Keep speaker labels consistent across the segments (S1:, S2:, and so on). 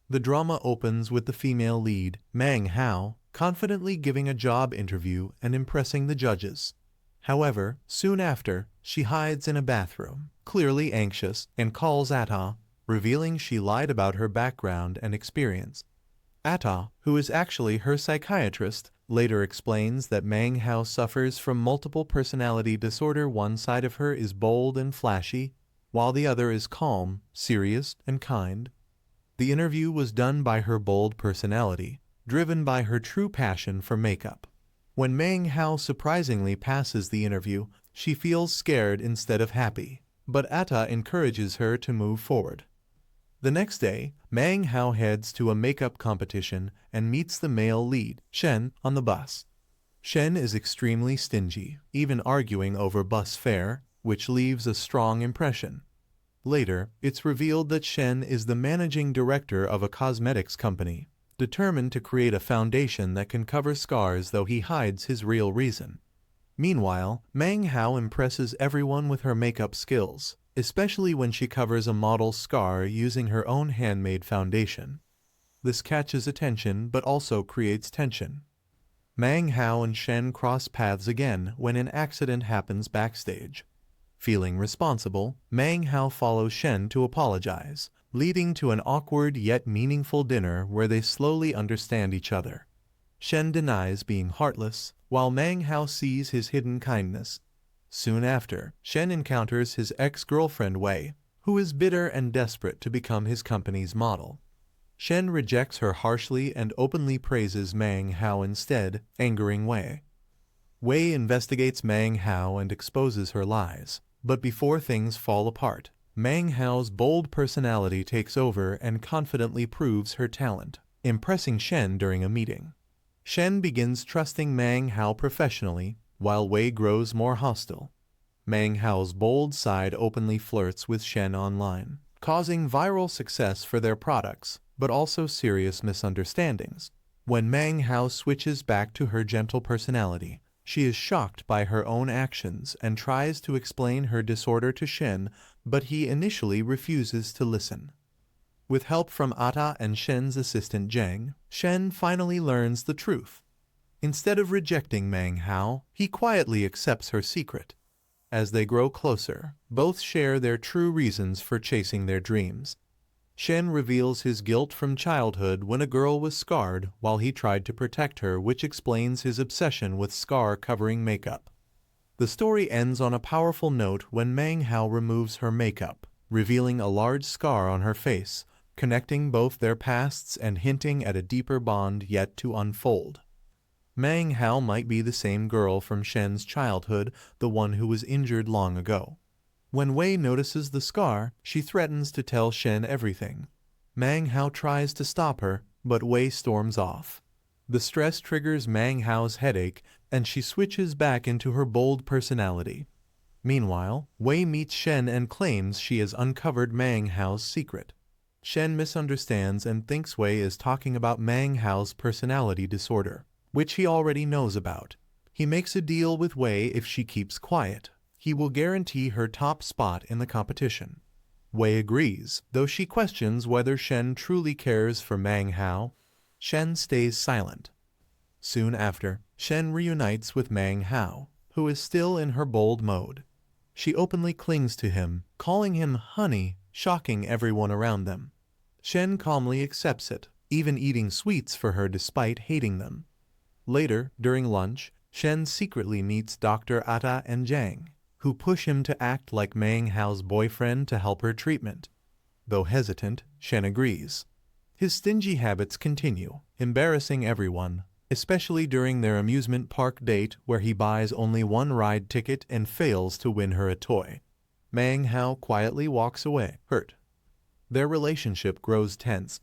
S1: The drama opens with the female lead, Mang Hao, confidently giving a job interview and impressing the judges. However, soon after, she hides in a bathroom, clearly anxious, and calls Atta, revealing she lied about her background and experience. Atta, who is actually her psychiatrist, later explains that Mang Hao suffers from multiple personality disorder. One side of her is bold and flashy, while the other is calm, serious, and kind. The interview was done by her bold personality, driven by her true passion for makeup. When Mang Hao surprisingly passes the interview, she feels scared instead of happy, but Atta encourages her to move forward. The next day, Mang Hao heads to a makeup competition and meets the male lead, Shen, on the bus. Shen is extremely stingy, even arguing over bus fare, which leaves a strong impression. Later, it's revealed that Shen is the managing director of a cosmetics company, determined to create a foundation that can cover scars, though he hides his real reason. Meanwhile, Mang Hao impresses everyone with her makeup skills, especially when she covers a model's scar using her own handmade foundation. This catches attention but also creates tension. Mang Hao and Shen cross paths again when an accident happens backstage. Feeling responsible, Mang Hao follows Shen to apologize, leading to an awkward yet meaningful dinner where they slowly understand each other. Shen denies being heartless, while Mang Hao sees his hidden kindness. Soon after, Shen encounters his ex-girlfriend Wei, who is bitter and desperate to become his company's model. Shen rejects her harshly and openly praises Mang Hao instead, angering Wei. Wei investigates Mang Hao and exposes her lies, but before things fall apart, Mang Hao's bold personality takes over and confidently proves her talent, impressing Shen during a meeting. Shen begins trusting Mang Hao professionally, while Wei grows more hostile. Mang Hao's bold side openly flirts with Shen online, causing viral success for their products, but also serious misunderstandings. When Mang Hao switches back to her gentle personality, she is shocked by her own actions and tries to explain her disorder to Shen, but he initially refuses to listen. With help from Atta and Shen's assistant Zhang, Shen finally learns the truth. Instead of rejecting Mang Hao, he quietly accepts her secret. As they grow closer, both share their true reasons for chasing their dreams. Shen reveals his guilt from childhood when a girl was scarred while he tried to protect her, which explains his obsession with scar-covering makeup. The story ends on a powerful note when Mang Hao removes her makeup, revealing a large scar on her face, connecting both their pasts and hinting at a deeper bond yet to unfold. Mang Hao might be the same girl from Shen's childhood, the one who was injured long ago. When Wei notices the scar, she threatens to tell Shen everything. Mang Hao tries to stop her, but Wei storms off. The stress triggers Mang Hao's headache, and she switches back into her bold personality. Meanwhile, Wei meets Shen and claims she has uncovered Mang Hao's secret. Shen misunderstands and thinks Wei is talking about Mang Hao's personality disorder, which he already knows about. He makes a deal with Wei. If she keeps quiet, he will guarantee her top spot in the competition. Wei agrees, though she questions whether Shen truly cares for Mang Hao. Shen stays silent. Soon after, Shen reunites with Mang Hao, who is still in her bold mode. She openly clings to him, calling him honey, shocking everyone around them. Shen calmly accepts it, even eating sweets for her despite hating them. Later, during lunch, Shen secretly meets Dr. Atta and Zhang, who push him to act like Mang Hao's boyfriend to help her treatment. Though hesitant, Shen agrees. His stingy habits continue, embarrassing everyone, especially during their amusement park date where he buys only one ride ticket and fails to win her a toy. Mang Hao quietly walks away, hurt. Their relationship grows tense.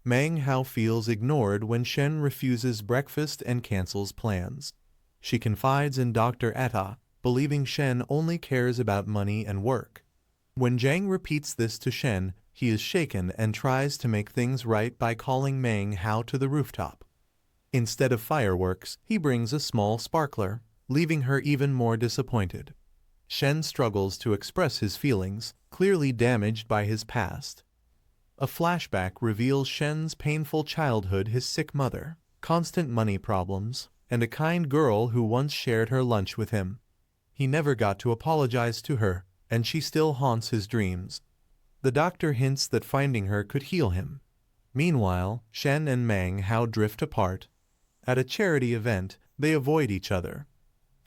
S1: Mang Hao feels ignored when Shen refuses breakfast and cancels plans. She confides in Dr. Atta, believing Shen only cares about money and work. When Zhang repeats this to Shen, he is shaken and tries to make things right by calling Mang Hao to the rooftop. Instead of fireworks, he brings a small sparkler, leaving her even more disappointed. Shen struggles to express his feelings, clearly damaged by his past. A flashback reveals Shen's painful childhood, his sick mother, constant money problems, and a kind girl who once shared her lunch with him. He never got to apologize to her, and she still haunts his dreams. The doctor hints that finding her could heal him. Meanwhile, Shen and Mang Hao drift apart. At a charity event, they avoid each other.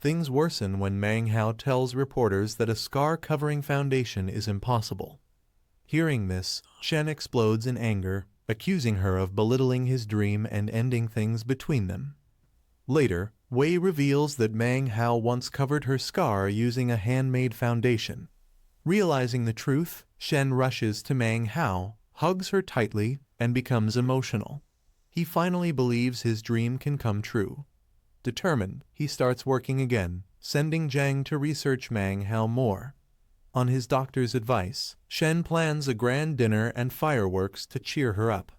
S1: Things worsen when Mang Hao tells reporters that a scar-covering foundation is impossible. Hearing this, Shen explodes in anger, accusing her of belittling his dream and ending things between them. Later, Wei reveals that Mang Hao once covered her scar using a handmade foundation. Realizing the truth, Shen rushes to Mang Hao, hugs her tightly, and becomes emotional. He finally believes his dream can come true. Determined, he starts working again, sending Zhang to research Mang Hao more. On his doctor's advice, Shen plans a grand dinner and fireworks to cheer her up.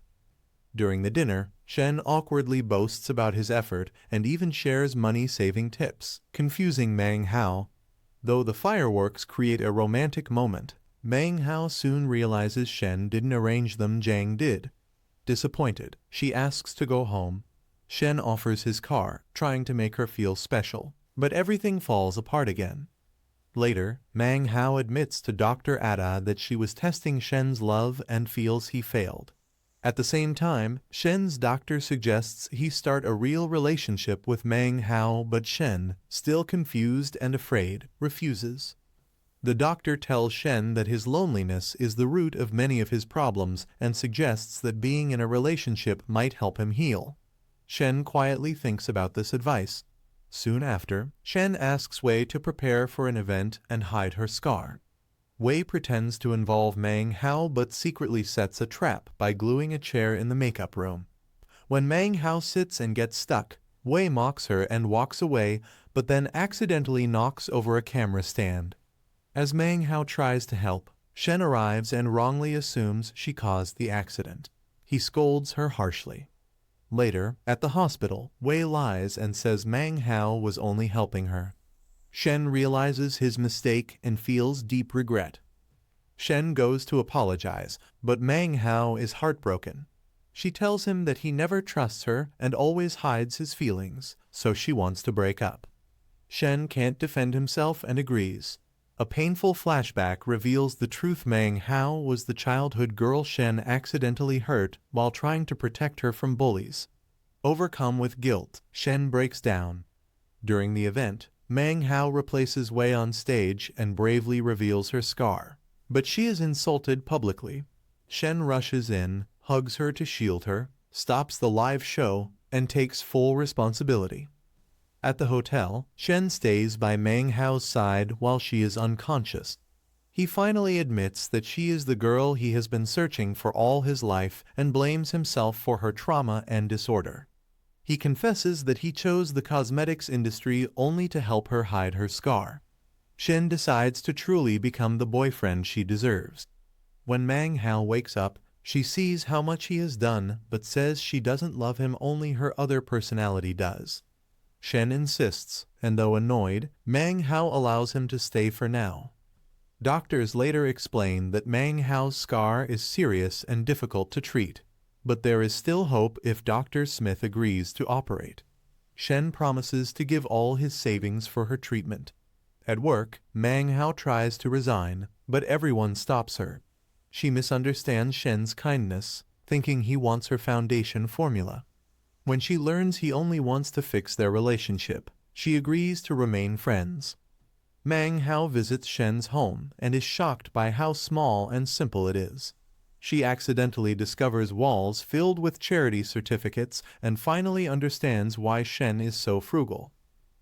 S1: During the dinner, Shen awkwardly boasts about his effort and even shares money-saving tips, confusing Mang Hao. Though the fireworks create a romantic moment, Mang Hao soon realizes Shen didn't arrange them, Zhang did. Disappointed, she asks to go home. Shen offers his car, trying to make her feel special, but everything falls apart again. Later, Mang Hao admits to Dr. Ada that she was testing Shen's love and feels he failed. At the same time, Shen's doctor suggests he start a real relationship with Mang Hao, but Shen, still confused and afraid, refuses. The doctor tells Shen that his loneliness is the root of many of his problems and suggests that being in a relationship might help him heal. Shen quietly thinks about this advice. Soon after, Shen asks Wei to prepare for an event and hide her scar. Wei pretends to involve Mang Hao but secretly sets a trap by gluing a chair in the makeup room. When Mang Hao sits and gets stuck, Wei mocks her and walks away, but then accidentally knocks over a camera stand. As Mang Hao tries to help, Shen arrives and wrongly assumes she caused the accident. He scolds her harshly. Later, at the hospital, Wei lies and says Mang Hao was only helping her. Shen realizes his mistake and feels deep regret. Shen goes to apologize, but Mang Hao is heartbroken. She tells him that he never trusts her and always hides his feelings, so she wants to break up. Shen can't defend himself and agrees. A painful flashback reveals the truth: Mang Hao was the childhood girl Shen accidentally hurt while trying to protect her from bullies. Overcome with guilt, Shen breaks down. During the event, Mang Hao replaces Wei on stage and bravely reveals her scar. But she is insulted publicly. Shen rushes in, hugs her to shield her, stops the live show, and takes full responsibility. At the hotel, Shen stays by Mang Hao's side while she is unconscious. He finally admits that she is the girl he has been searching for all his life and blames himself for her trauma and disorder. He confesses that he chose the cosmetics industry only to help her hide her scar. Shen decides to truly become the boyfriend she deserves. When Mang Hao wakes up, she sees how much he has done but says she doesn't love him, only her other personality does. Shen insists, and though annoyed, Mang Hao allows him to stay for now. Doctors later explain that Mang Hao's scar is serious and difficult to treat, but there is still hope if Dr. Smith agrees to operate. Shen promises to give all his savings for her treatment. At work, Mang Hao tries to resign, but everyone stops her. She misunderstands Shen's kindness, thinking he wants her foundation formula. When she learns he only wants to fix their relationship, she agrees to remain friends. Mang Hao visits Shen's home and is shocked by how small and simple it is. She accidentally discovers walls filled with charity certificates and finally understands why Shen is so frugal.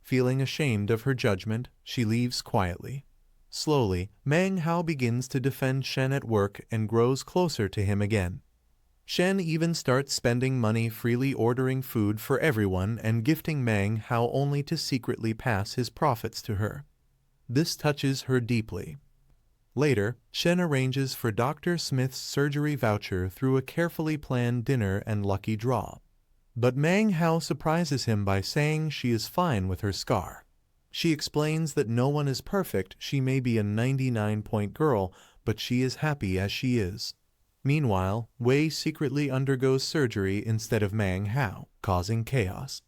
S1: Feeling ashamed of her judgment, she leaves quietly. Slowly, Mang Hao begins to defend Shen at work and grows closer to him again. Shen even starts spending money freely, ordering food for everyone and gifting Mang Hao only to secretly pass his profits to her. This touches her deeply. Later, Shen arranges for Dr. Smith's surgery voucher through a carefully planned dinner and lucky draw. But Mang Hao surprises him by saying she is fine with her scar. She explains that no one is perfect, she may be a 99-point girl, but she is happy as she is. Meanwhile, Wei secretly undergoes surgery instead of Mang Hao, causing chaos.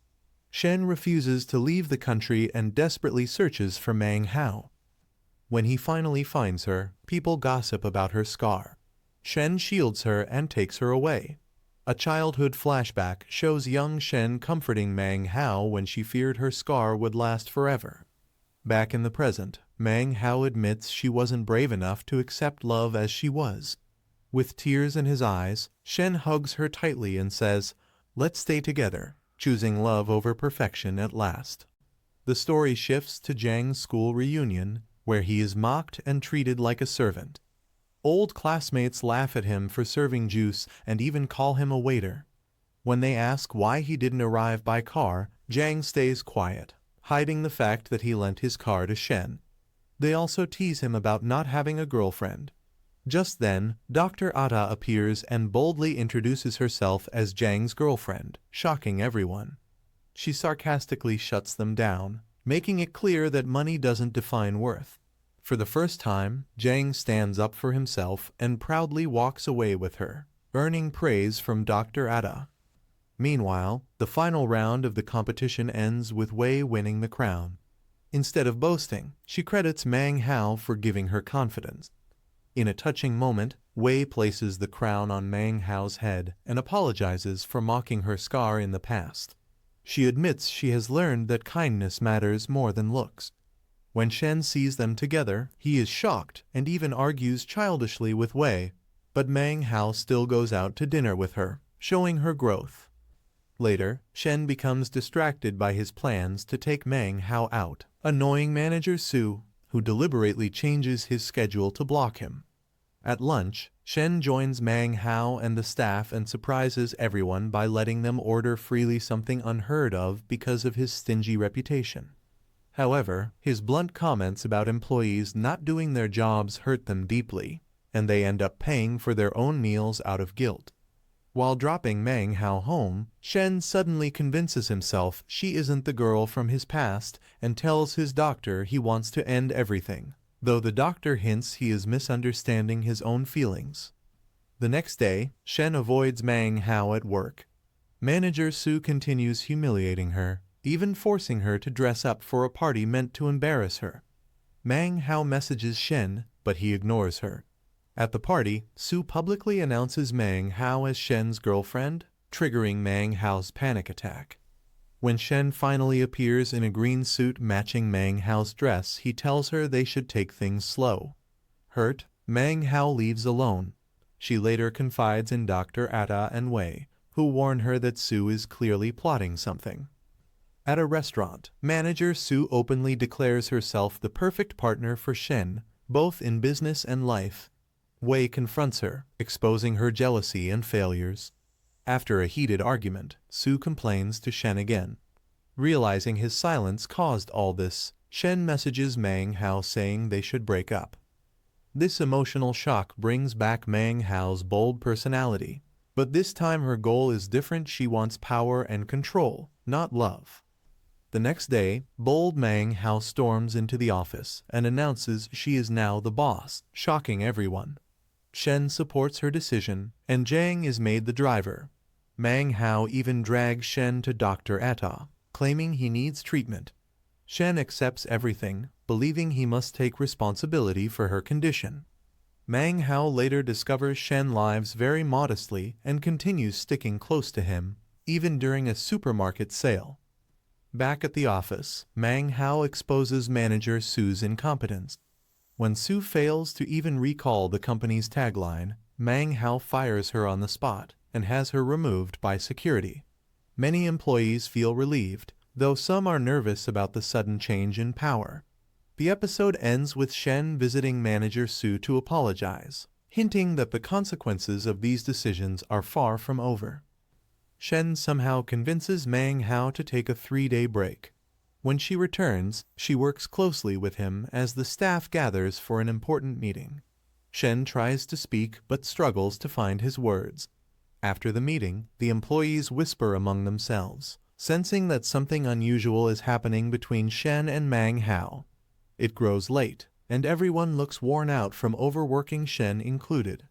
S1: Shen refuses to leave the country and desperately searches for Mang Hao. When he finally finds her, people gossip about her scar. Shen shields her and takes her away. A childhood flashback shows young Shen comforting Mang Hao when she feared her scar would last forever. Back in the present, Mang Hao admits she wasn't brave enough to accept love as she was. With tears in his eyes, Shen hugs her tightly and says, "Let's stay together," choosing love over perfection at last. The story shifts to Zhang's school reunion, where he is mocked and treated like a servant. Old classmates laugh at him for serving juice and even call him a waiter. When they ask why he didn't arrive by car, Zhang stays quiet, hiding the fact that he lent his car to Shen. They also tease him about not having a girlfriend. Just then, Dr. Atta appears and boldly introduces herself as Zhang's girlfriend, shocking everyone. She sarcastically shuts them down, making it clear that money doesn't define worth. For the first time, Zhang stands up for himself and proudly walks away with her, earning praise from Dr. Atta. Meanwhile, the final round of the competition ends with Wei winning the crown. Instead of boasting, she credits Mang Hao for giving her confidence. In a touching moment, Wei places the crown on Mang Hao's head and apologizes for mocking her scar in the past. She admits she has learned that kindness matters more than looks. When Shen sees them together, he is shocked and even argues childishly with Wei, but Mang Hao still goes out to dinner with her, showing her growth. Later, Shen becomes distracted by his plans to take Mang Hao out, annoying manager Su, who deliberately changes his schedule to block him. At lunch, Shen joins Mang Hao and the staff and surprises everyone by letting them order freely, something unheard of because of his stingy reputation. However, his blunt comments about employees not doing their jobs hurt them deeply, and they end up paying for their own meals out of guilt. While dropping Mang Hao home, Shen suddenly convinces himself she isn't the girl from his past and tells his doctor he wants to end everything, though the doctor hints he is misunderstanding his own feelings. The next day, Shen avoids Mang Hao at work. Manager Su continues humiliating her, even forcing her to dress up for a party meant to embarrass her. Mang Hao messages Shen, but he ignores her. At the party, Su publicly announces Mang Hao as Shen's girlfriend, triggering Mang Hao's panic attack. When Shen finally appears in a green suit matching Mang Hao's dress, he tells her they should take things slow. Hurt, Mang Hao leaves alone. She later confides in Dr. Atta and Wei, who warn her that Su is clearly plotting something. At a restaurant, manager Su openly declares herself the perfect partner for Shen, both in business and life. Wei confronts her, exposing her jealousy and failures. After a heated argument, Su complains to Shen again. Realizing his silence caused all this, Shen messages Mang Hao saying they should break up. This emotional shock brings back Mang Hao's bold personality, but this time her goal is different. She wants power and control, not love. The next day, bold Mang Hao storms into the office and announces she is now the boss, shocking everyone. Shen supports her decision, and Zhang is made the driver. Mang Hao even drags Shen to Dr. Atta, claiming he needs treatment. Shen accepts everything, believing he must take responsibility for her condition. Mang Hao later discovers Shen lives very modestly and continues sticking close to him, even during a supermarket sale. Back at the office, Mang Hao exposes manager Su's incompetence. When Su fails to even recall the company's tagline, Mang Hao fires her on the spot and has her removed by security. Many employees feel relieved, though some are nervous about the sudden change in power. The episode ends with Shen visiting manager Su to apologize, hinting that the consequences of these decisions are far from over. Shen somehow convinces Mang Hao to take a 3-day break. When she returns, she works closely with him as the staff gathers for an important meeting. Shen tries to speak but struggles to find his words. After the meeting, the employees whisper among themselves, sensing that something unusual is happening between Shen and Mang Hao. It grows late, and everyone looks worn out from overworking, Shen included.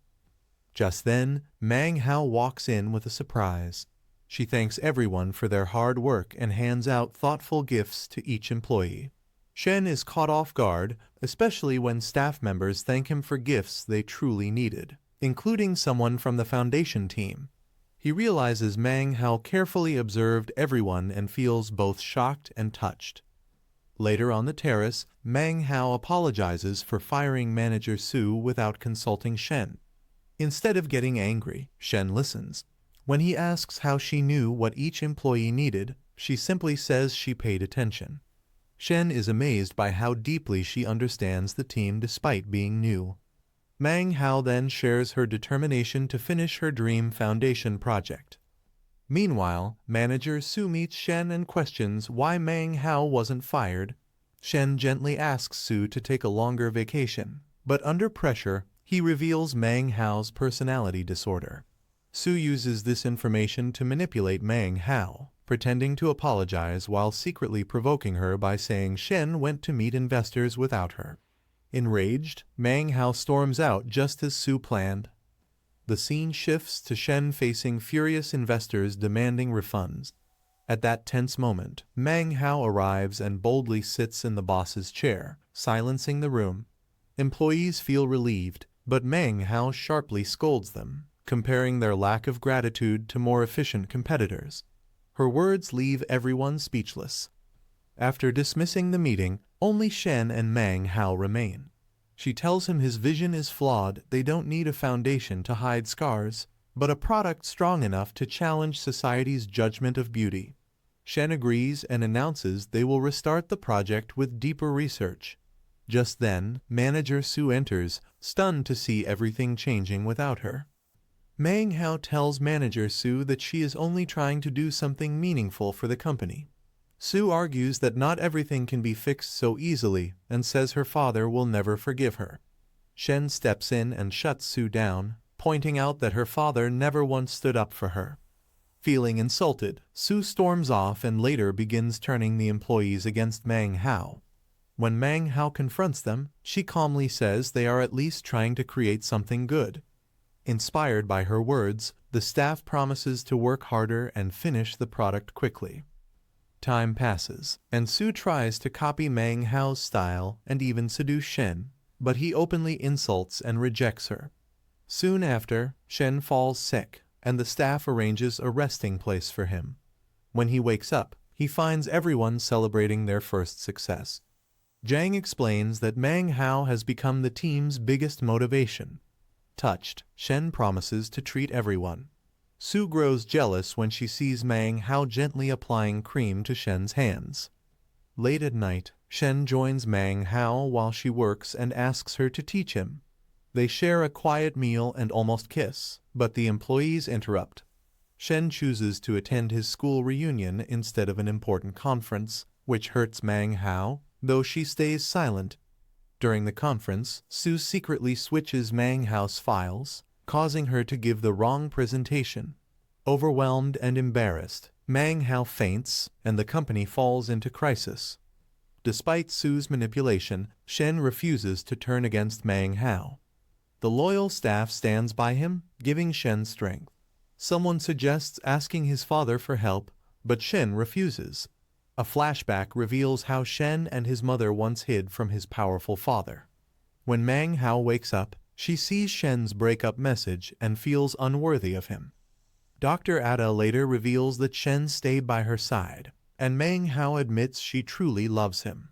S1: Just then, Mang Hao walks in with a surprise. She thanks everyone for their hard work and hands out thoughtful gifts to each employee. Shen is caught off guard, especially when staff members thank him for gifts they truly needed, including someone from the foundation team. He realizes Mang Hao carefully observed everyone and feels both shocked and touched. Later on the terrace, Mang Hao apologizes for firing manager Su without consulting Shen. Instead of getting angry, Shen listens. When he asks how she knew what each employee needed, she simply says she paid attention. Shen is amazed by how deeply she understands the team despite being new. Mang Hao then shares her determination to finish her dream foundation project. Meanwhile, manager Su meets Shen and questions why Mang Hao wasn't fired. Shen gently asks Su to take a longer vacation, but under pressure, he reveals Mang Hao's personality disorder. Su uses this information to manipulate Mang Hao, pretending to apologize while secretly provoking her by saying Shen went to meet investors without her. Enraged, Mang Hao storms out just as Su planned. The scene shifts to Shen facing furious investors demanding refunds. At that tense moment, Mang Hao arrives and boldly sits in the boss's chair, silencing the room. Employees feel relieved, but Mang Hao sharply scolds them, comparing their lack of gratitude to more efficient competitors. Her words leave everyone speechless. After dismissing the meeting, only Shen and Mang Hao remain. She tells him his vision is flawed, they don't need a foundation to hide scars, but a product strong enough to challenge society's judgment of beauty. Shen agrees and announces they will restart the project with deeper research. Just then, manager Su enters, stunned to see everything changing without her. Mang Hao tells manager Su that she is only trying to do something meaningful for the company. Su argues that not everything can be fixed so easily and says her father will never forgive her. Shen steps in and shuts Su down, pointing out that her father never once stood up for her. Feeling insulted, Su storms off and later begins turning the employees against Mang Hao. When Mang Hao confronts them, she calmly says they are at least trying to create something good. Inspired by her words, the staff promises to work harder and finish the product quickly. Time passes, and Su tries to copy Mang Hao's style and even seduce Shen, but he openly insults and rejects her. Soon after, Shen falls sick, and the staff arranges a resting place for him. When he wakes up, he finds everyone celebrating their first success. Zhang explains that Mang Hao has become the team's biggest motivation. Touched, Shen promises to treat everyone. Su grows jealous when she sees Mang Hao gently applying cream to Shen's hands. Late at night, Shen joins Mang Hao while she works and asks her to teach him. They share a quiet meal and almost kiss, but the employees interrupt. Shen chooses to attend his school reunion instead of an important conference, which hurts Mang Hao, though she stays silent. During the conference, Su secretly switches Mang Hao's files, causing her to give the wrong presentation. Overwhelmed and embarrassed, Mang Hao faints, and the company falls into crisis. Despite Su's manipulation, Shen refuses to turn against Mang Hao. The loyal staff stands by him, giving Shen strength. Someone suggests asking his father for help, but Shen refuses. A flashback reveals how Shen and his mother once hid from his powerful father. When Mang Hao wakes up, she sees Shen's breakup message and feels unworthy of him. Dr. Ada later reveals that Shen stayed by her side, and Mang Hao admits she truly loves him.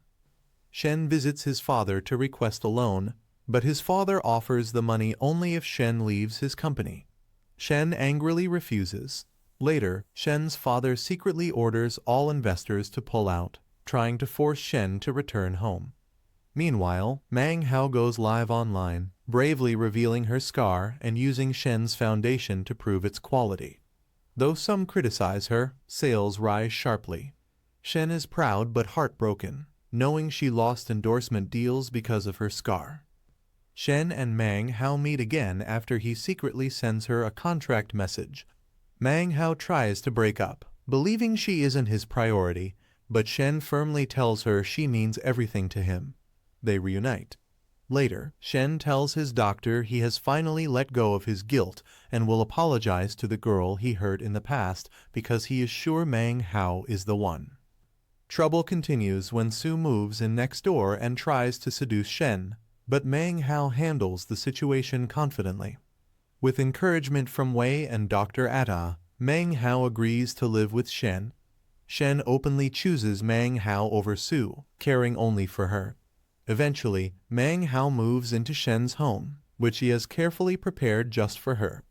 S1: Shen visits his father to request a loan, but his father offers the money only if Shen leaves his company. Shen angrily refuses. Later, Shen's father secretly orders all investors to pull out, trying to force Shen to return home. Meanwhile, Mang Hao goes live online, bravely revealing her scar and using Shen's foundation to prove its quality. Though some criticize her, sales rise sharply. Shen is proud but heartbroken, knowing she lost endorsement deals because of her scar. Shen and Mang Hao meet again after he secretly sends her a contract message. Mang Hao tries to break up, believing she isn't his priority, but Shen firmly tells her she means everything to him. They reunite. Later, Shen tells his doctor he has finally let go of his guilt and will apologize to the girl he hurt in the past because he is sure Mang Hao is the one. Trouble continues when Su moves in next door and tries to seduce Shen, but Mang Hao handles the situation confidently. With encouragement from Wei and Dr. Atta, Mang Hao agrees to live with Shen. Shen openly chooses Mang Hao over Su, caring only for her. Eventually, Mang Hao moves into Shen's home, which he has carefully prepared just for her.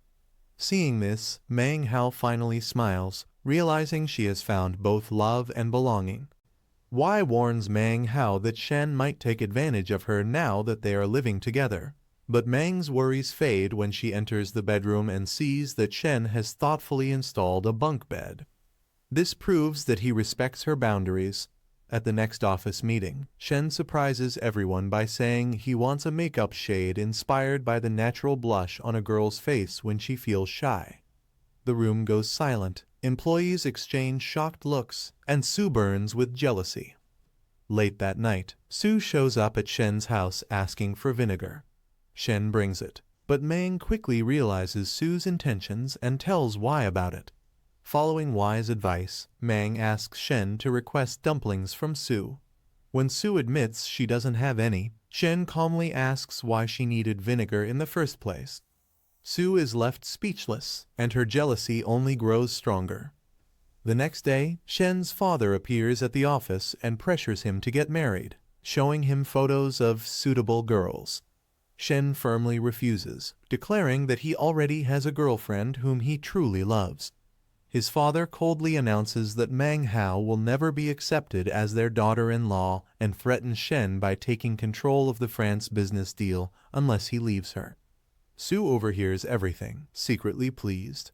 S1: Seeing this, Mang Hao finally smiles, realizing she has found both love and belonging. Wei warns Mang Hao that Shen might take advantage of her now that they are living together. But Mang's worries fade when she enters the bedroom and sees that Shen has thoughtfully installed a bunk bed. This proves that he respects her boundaries. At the next office meeting, Shen surprises everyone by saying he wants a makeup shade inspired by the natural blush on a girl's face when she feels shy. The room goes silent, employees exchange shocked looks, and Su burns with jealousy. Late that night, Su shows up at Shen's house asking for vinegar. Shen brings it, but Mang quickly realizes Su's intentions and tells Wei about it. Following Wei's advice, Mang asks Shen to request dumplings from Su. When Su admits she doesn't have any, Shen calmly asks why she needed vinegar in the first place. Su is left speechless, and her jealousy only grows stronger. The next day, Shen's father appears at the office and pressures him to get married, showing him photos of suitable girls. Shen firmly refuses, declaring that he already has a girlfriend whom he truly loves. His father coldly announces that Mang Hao will never be accepted as their daughter-in-law and threatens Shen by taking control of the France business deal unless he leaves her. Su overhears everything, secretly pleased.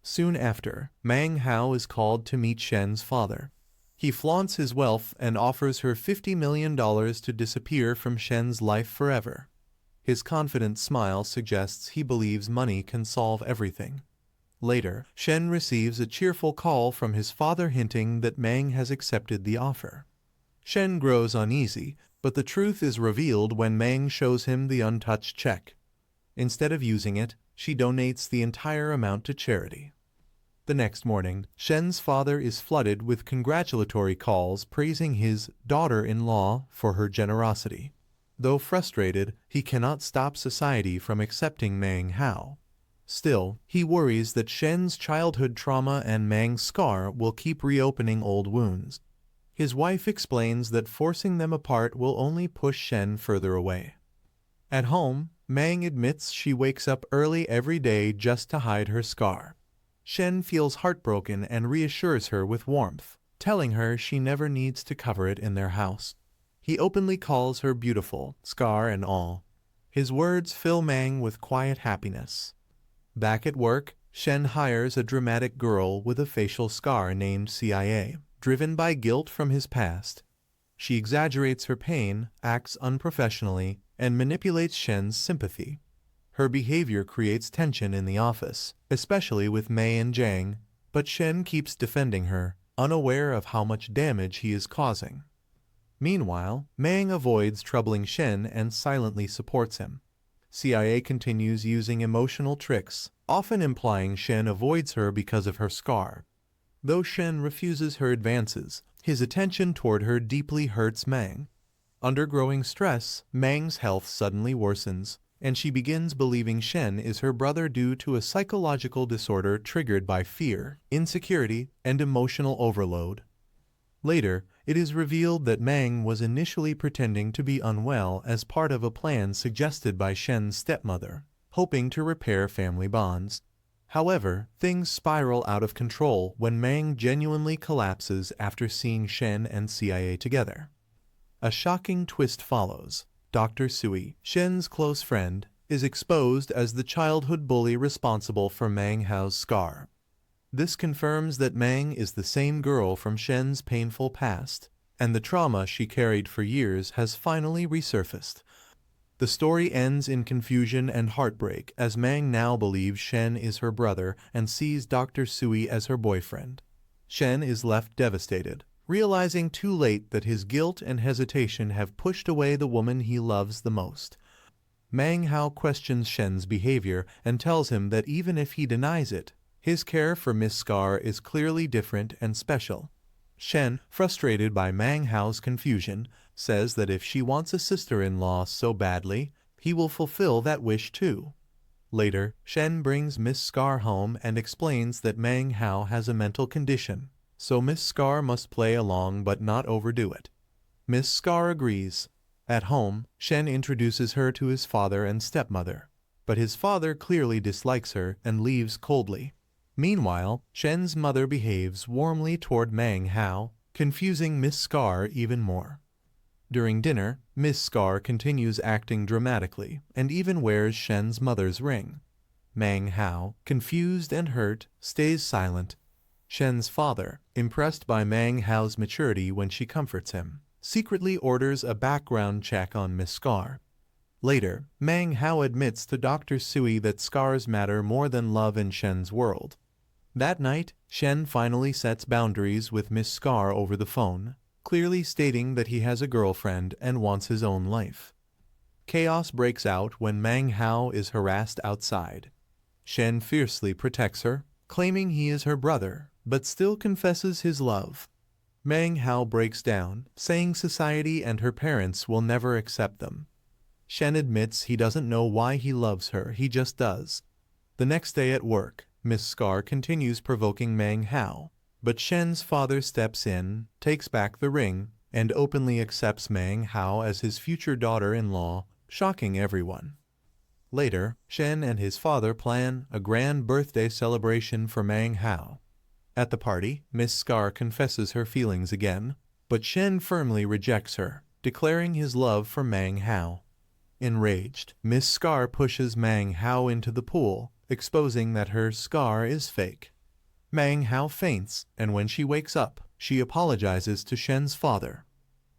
S1: Soon after, Mang Hao is called to meet Shen's father. He flaunts his wealth and offers her $50 million to disappear from Shen's life forever. His confident smile suggests he believes money can solve everything. Later, Shen receives a cheerful call from his father hinting that Mang has accepted the offer. Shen grows uneasy, but the truth is revealed when Mang shows him the untouched check. Instead of using it, she donates the entire amount to charity. The next morning, Shen's father is flooded with congratulatory calls praising his daughter-in-law for her generosity. Though frustrated, he cannot stop society from accepting Mang Hao. Still, he worries that Shen's childhood trauma and Mang's scar will keep reopening old wounds. His wife explains that forcing them apart will only push Shen further away. At home, Mang admits she wakes up early every day just to hide her scar. Shen feels heartbroken and reassures her with warmth, telling her she never needs to cover it in their house. He openly calls her beautiful, scar and all. His words fill Mang with quiet happiness. Back at work, Shen hires a dramatic girl with a facial scar named CIA, driven by guilt from his past. She exaggerates her pain, acts unprofessionally, and manipulates Shen's sympathy. Her behavior creates tension in the office, especially with Mei and Jiang, but Shen keeps defending her, unaware of how much damage he is causing. Meanwhile, Mang avoids troubling Shen and silently supports him. CIA continues using emotional tricks, often implying Shen avoids her because of her scar. Though Shen refuses her advances, his attention toward her deeply hurts Mang. Under growing stress, Mang's health suddenly worsens, and she begins believing Shen is her brother due to a psychological disorder triggered by fear, insecurity, and emotional overload. Later, it is revealed that Mang was initially pretending to be unwell as part of a plan suggested by Shen's stepmother, hoping to repair family bonds. However, things spiral out of control when Mang genuinely collapses after seeing Shen and CIA together. A shocking twist follows. Dr. Sui, Shen's close friend, is exposed as the childhood bully responsible for Mang Hao's scar. This confirms that Mang is the same girl from Shen's painful past, and the trauma she carried for years has finally resurfaced. The story ends in confusion and heartbreak as Mang now believes Shen is her brother and sees Dr. Sui as her boyfriend. Shen is left devastated, realizing too late that his guilt and hesitation have pushed away the woman he loves the most. Mang Hao questions Shen's behavior and tells him that even if he denies it, his care for Miss Scar is clearly different and special. Shen, frustrated by Mang Hao's confusion, says that if she wants a sister-in-law so badly, he will fulfill that wish too. Later, Shen brings Miss Scar home and explains that Mang Hao has a mental condition, so Miss Scar must play along but not overdo it. Miss Scar agrees. At home, Shen introduces her to his father and stepmother, but his father clearly dislikes her and leaves coldly. Meanwhile, Shen's mother behaves warmly toward Mang Hao, confusing Miss Scar even more. During dinner, Miss Scar continues acting dramatically and even wears Shen's mother's ring. Mang Hao, confused and hurt, stays silent. Shen's father, impressed by Mang Hao's maturity when she comforts him, secretly orders a background check on Miss Scar. Later, Mang Hao admits to Dr. Sui that scars matter more than love in Shen's world. That night, Shen finally sets boundaries with Miss Scar over the phone, clearly stating that he has a girlfriend and wants his own life. Chaos breaks out when Mang Hao is harassed outside. Shen fiercely protects her, claiming he is her brother, but still confesses his love. Mang Hao breaks down, saying society and her parents will never accept them. Shen admits he doesn't know why he loves her, he just does. The next day at work, Miss Scar continues provoking Mang Hao, but Shen's father steps in, takes back the ring, and openly accepts Mang Hao as his future daughter-in-law, shocking everyone. Later, Shen and his father plan a grand birthday celebration for Mang Hao. At the party, Miss Scar confesses her feelings again, but Shen firmly rejects her, declaring his love for Mang Hao. Enraged, Miss Scar pushes Mang Hao into the pool, exposing that her scar is fake. Mang Hao faints, and when she wakes up, she apologizes to Shen's father.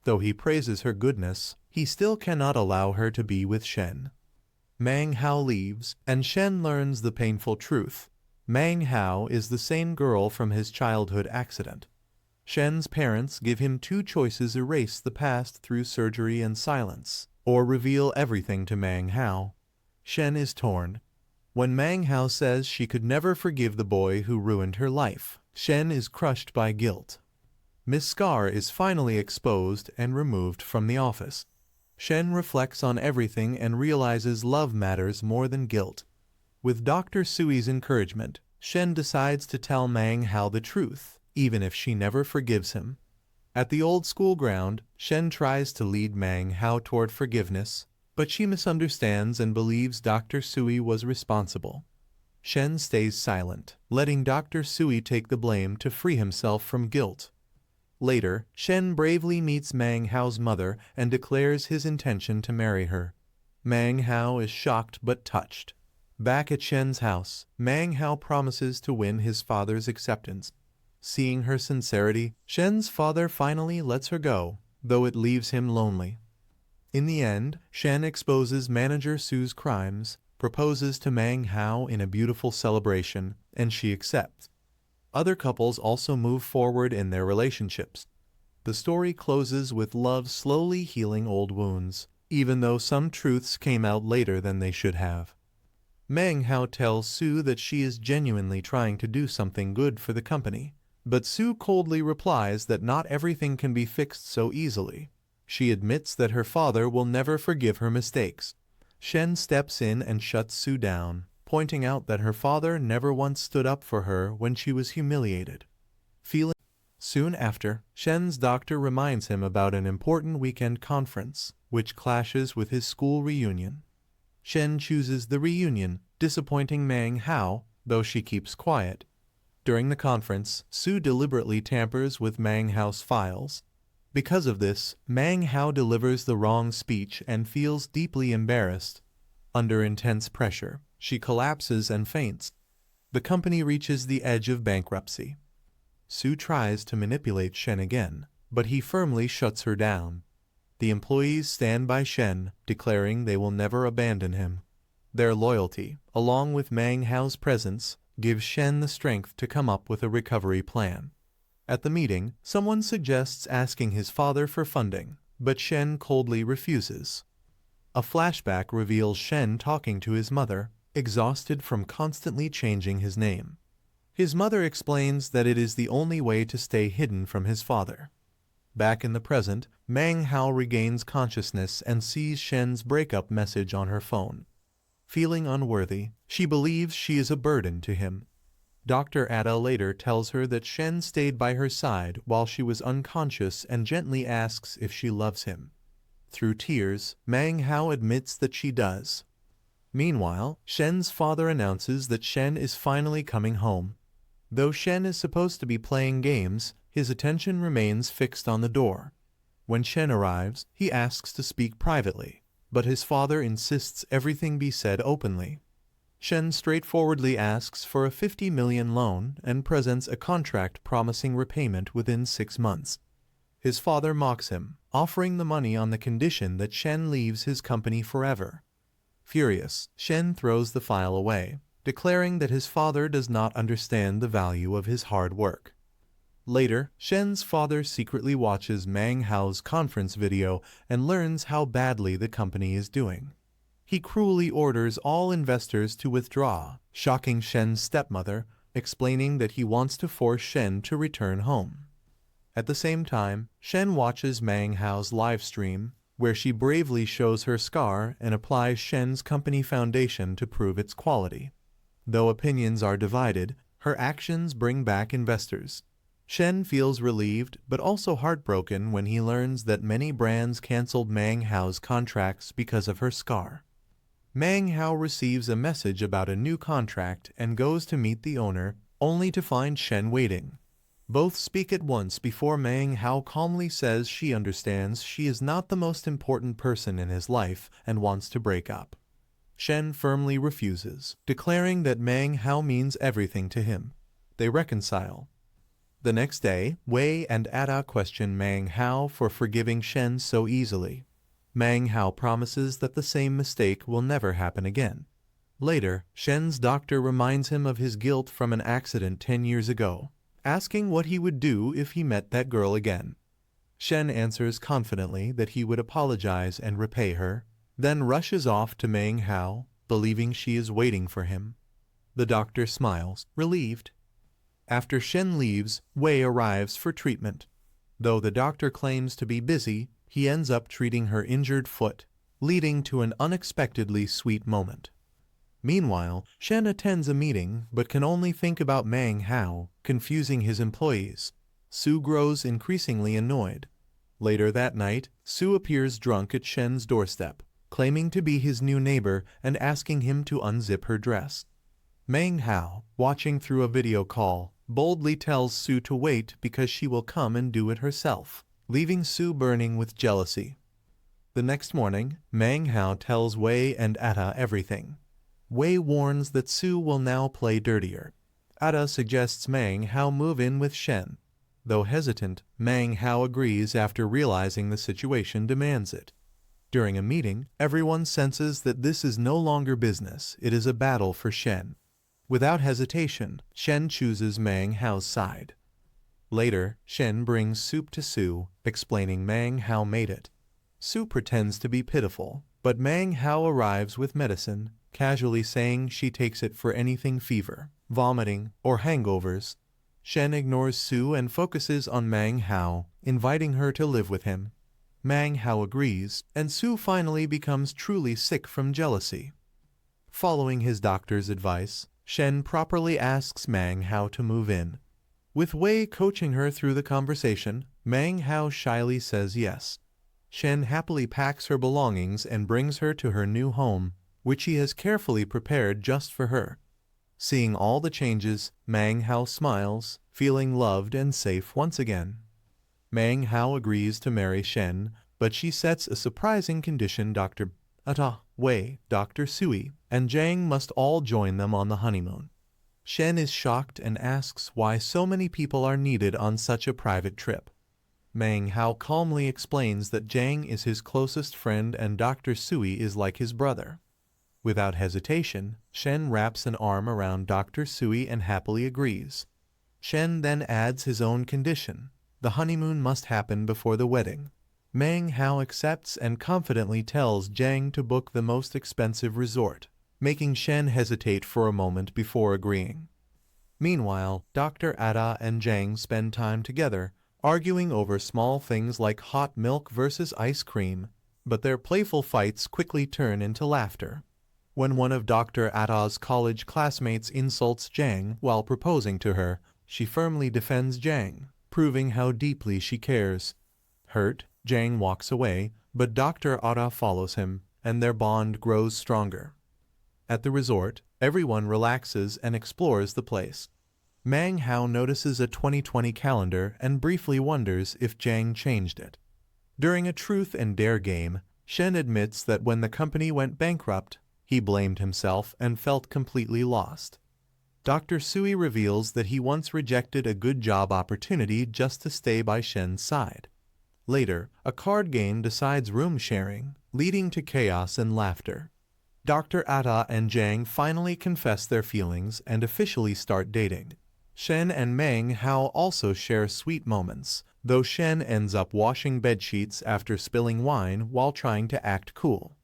S1: Though he praises her goodness, he still cannot allow her to be with Shen. Mang Hao leaves, and Shen learns the painful truth. Mang Hao is the same girl from his childhood accident. Shen's parents give him two choices: erase the past through surgery and silence, or reveal everything to Mang Hao. Shen is torn. When Mang Hao says she could never forgive the boy who ruined her life, Shen is crushed by guilt. Miss Scar is finally exposed and removed from the office. Shen reflects on everything and realizes love matters more than guilt. With Dr. Sui's encouragement, Shen decides to tell Mang Hao the truth, even if she never forgives him. At the old school ground, Shen tries to lead Mang Hao toward forgiveness, but she misunderstands and believes Dr. Sui was responsible. Shen stays silent, letting Dr. Sui take the blame to free himself from guilt. Later, Shen bravely meets Mang Hao's mother and declares his intention to marry her. Mang Hao is shocked but touched. Back at Shen's house, Mang Hao promises to win his father's acceptance. Seeing her sincerity, Shen's father finally lets her go, though it leaves him lonely. In the end, Shen exposes Manager Su's crimes, proposes to Mang Hao in a beautiful celebration, and she accepts. Other couples also move forward in their relationships. The story closes with love slowly healing old wounds, even though some truths came out later than they should have. Mang Hao tells Su that she is genuinely trying to do something good for the company, but Su coldly replies that not everything can be fixed so easily. She admits that her father will never forgive her mistakes. Shen steps in and shuts Su down, pointing out that her father never once stood up for her when she was humiliated. Soon after, Shen's doctor reminds him about an important weekend conference, which clashes with his school reunion. Shen chooses the reunion, disappointing Mang Hao, though she keeps quiet. During the conference, Su deliberately tampers with Mang Hao's files. Because of this, Mang Hao delivers the wrong speech and feels deeply embarrassed. Under intense pressure, she collapses and faints. The company reaches the edge of bankruptcy. Su tries to manipulate Shen again, but he firmly shuts her down. The employees stand by Shen, declaring they will never abandon him. Their loyalty, along with Mang Hao's presence, gives Shen the strength to come up with a recovery plan. At the meeting, someone suggests asking his father for funding, but Shen coldly refuses. A flashback reveals Shen talking to his mother, exhausted from constantly changing his name. His mother explains that it is the only way to stay hidden from his father. Back in the present, Mang Hao regains consciousness and sees Shen's breakup message on her phone. Feeling unworthy, she believes she is a burden to him. Dr. Ada later tells her that Shen stayed by her side while she was unconscious and gently asks if she loves him. Through tears, Mang Hao admits that she does. Meanwhile, Shen's father announces that Shen is finally coming home. Though Shen is supposed to be playing games, his attention remains fixed on the door. When Shen arrives, he asks to speak privately, but his father insists everything be said openly. Shen straightforwardly asks for a 50 million loan and presents a contract promising repayment within 6 months. His father mocks him, offering the money on the condition that Shen leaves his company forever. Furious, Shen throws the file away, declaring that his father does not understand the value of his hard work. Later, Shen's father secretly watches Mang Hao's conference video and learns how badly the company is doing. He cruelly orders all investors to withdraw, shocking Shen's stepmother, explaining that he wants to force Shen to return home. At the same time, Shen watches Mang Hao's live stream, where she bravely shows her scar and applies Shen's company foundation to prove its quality. Though opinions are divided, her actions bring back investors. Shen feels relieved but also heartbroken when he learns that many brands canceled Mang Hao's contracts because of her scar. Mang Hao receives a message about a new contract and goes to meet the owner, only to find Shen waiting. Both speak at once before Mang Hao calmly says she understands she is not the most important person in his life and wants to break up. Shen firmly refuses, declaring that Mang Hao means everything to him. They reconcile. The next day, Wei and Ada question Mang Hao for forgiving Shen so easily. Mang Hao promises that the same mistake will never happen again. Later, Shen's doctor reminds him of his guilt from an accident 10 years ago, asking what he would do if he met that girl again. Shen answers confidently that he would apologize and repay her, then rushes off to Mang Hao, believing she is waiting for him. The doctor smiles, relieved. After Shen leaves, Wei arrives for treatment. Though the doctor claims to be busy, he ends up treating her injured foot, leading to an unexpectedly sweet moment. Meanwhile, Shen attends a meeting but can only think about Mang Hao, confusing his employees. Su grows increasingly annoyed. Later that night, Su appears drunk at Shen's doorstep, claiming to be his new neighbor and asking him to unzip her dress. Mang Hao, watching through a video call, boldly tells Su to wait because she will come and do it herself, leaving Su burning with jealousy. The next morning, Mang Hao tells Wei and Ada everything. Wei warns that Su will now play dirtier. Ada suggests Mang Hao move in with Shen. Though hesitant, Mang Hao agrees after realizing the situation demands it. During a meeting, everyone senses that this is no longer business, it is a battle for Shen. Without hesitation, Shen chooses Mang Hao's side. Later, Shen brings soup to Su, explaining Mang Hao made it. Su pretends to be pitiful, but Mang Hao arrives with medicine, casually saying she takes it for anything fever, vomiting, or hangovers. Shen ignores Su and focuses on Mang Hao, inviting her to live with him. Mang Hao agrees, and Su finally becomes truly sick from jealousy. Following his doctor's advice, Shen properly asks Mang Hao to move in. With Wei coaching her through the conversation, Mang Hao shyly says yes. Shen happily packs her belongings and brings her to her new home, which he has carefully prepared just for her. Seeing all the changes, Mang Hao smiles, feeling loved and safe once again. Mang Hao agrees to marry Shen, but she sets a surprising condition. Dr. Ata, Wei, Dr. Sui, and Zhang must all join them on the honeymoon. Shen is shocked and asks why so many people are needed on such a private trip. Mang Hao calmly explains that Zhang is his closest friend and Dr. Sui is like his brother. Without hesitation, Shen wraps an arm around Dr. Sui and happily agrees. Shen then adds his own condition. The honeymoon must happen before the wedding. Mang Hao accepts and confidently tells Jiang to book the most expensive resort, making Shen hesitate for a moment before agreeing. Meanwhile, Dr. Ada and Jiang spend time together, arguing over small things like hot milk versus ice cream, but their playful fights quickly turn into laughter. When one of Dr. Ada's college classmates insults Jiang while proposing to her, she firmly defends Jiang, proving how deeply she cares. Hurt, Jiang walks away, but Dr. Ada follows him, and their bond grows stronger. At the resort, everyone relaxes and explores the place. Mang Hao notices a 2020 calendar and briefly wonders if Jiang changed it. During a truth and dare game, Shen admits that when the company went bankrupt, he blamed himself and felt completely lost. Dr. Sui reveals that he once rejected a good job opportunity just to stay by Shen's side. Later, a card game decides room sharing, leading to chaos and laughter. Dr. Ada and Jiang finally confess their feelings and officially start dating. Shen and Mang Hao also share sweet moments, though Shen ends up washing bedsheets after spilling wine while trying to act cool.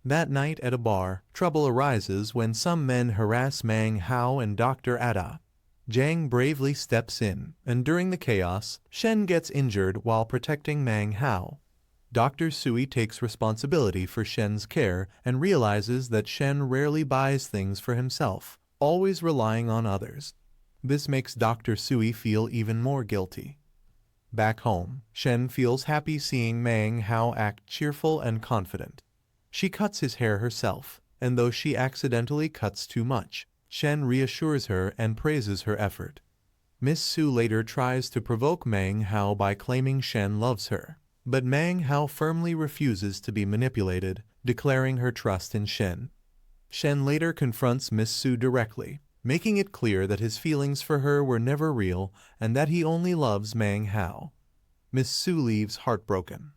S1: That night at a bar, trouble arises when some men harass Mang Hao and Dr. Ada. Jiang bravely steps in, and during the chaos, Shen gets injured while protecting Mang Hao. Dr. Sui takes responsibility for Shen's care and realizes that Shen rarely buys things for himself, always relying on others. This makes Dr. Sui feel even more guilty. Back home, Shen feels happy seeing Mang Hao act cheerful and confident. She cuts his hair herself, and though she accidentally cuts too much, Shen reassures her and praises her effort. Miss Su later tries to provoke Mang Hao by claiming Shen loves her, but Mang Hao firmly refuses to be manipulated, declaring her trust in Shen. Shen later confronts Miss Su directly, making it clear that his feelings for her were never real and that he only loves Mang Hao. Miss Su leaves heartbroken.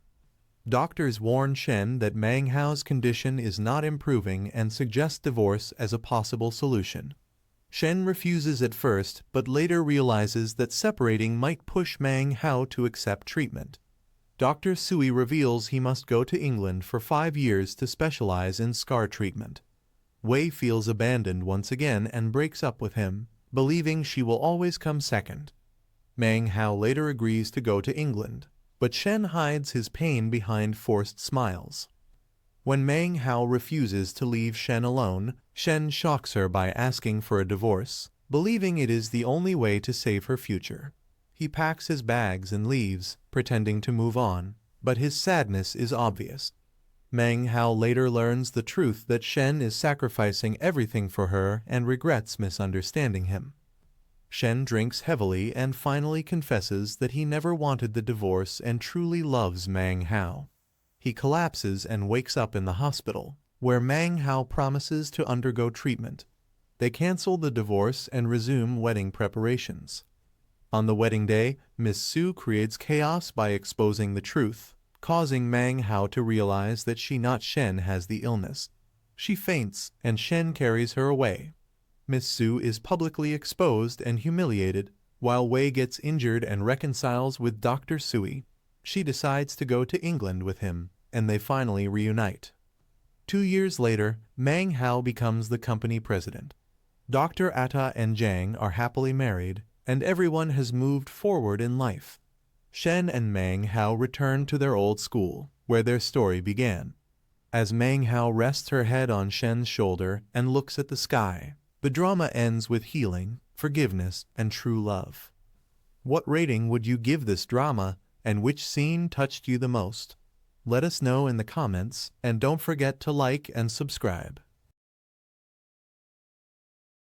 S1: Doctors warn Shen that Mang Hao's condition is not improving and suggest divorce as a possible solution. Shen refuses at first, but later realizes that separating might push Mang Hao to accept treatment. Dr. Sui reveals he must go to England for 5 years to specialize in scar treatment. Wei feels abandoned once again and breaks up with him, believing she will always come second. Mang Hao later agrees to go to England, but Shen hides his pain behind forced smiles. When Mang Hao refuses to leave Shen alone, Shen shocks her by asking for a divorce, believing it is the only way to save her future. He packs his bags and leaves, pretending to move on, but his sadness is obvious. Mang Hao later learns the truth that Shen is sacrificing everything for her and regrets misunderstanding him. Shen drinks heavily and finally confesses that he never wanted the divorce and truly loves Mang Hao. He collapses and wakes up in the hospital, where Mang Hao promises to undergo treatment. They cancel the divorce and resume wedding preparations. On the wedding day, Miss Su creates chaos by exposing the truth, causing Mang Hao to realize that she not Shen has the illness. She faints, and Shen carries her away. Miss Su is publicly exposed and humiliated, while Wei gets injured and reconciles with Dr. Sui. She decides to go to England with him, and they finally reunite. 2 years later, Mang Hao becomes the company president. Dr. Atta and Jiang are happily married, and everyone has moved forward in life. Shen and Mang Hao return to their old school, where their story began. As Mang Hao rests her head on Shen's shoulder and looks at the sky, the drama ends with healing, forgiveness, and true love. What rating would you give this drama, and which scene touched you the most? Let us know in the comments, and don't forget to like and subscribe.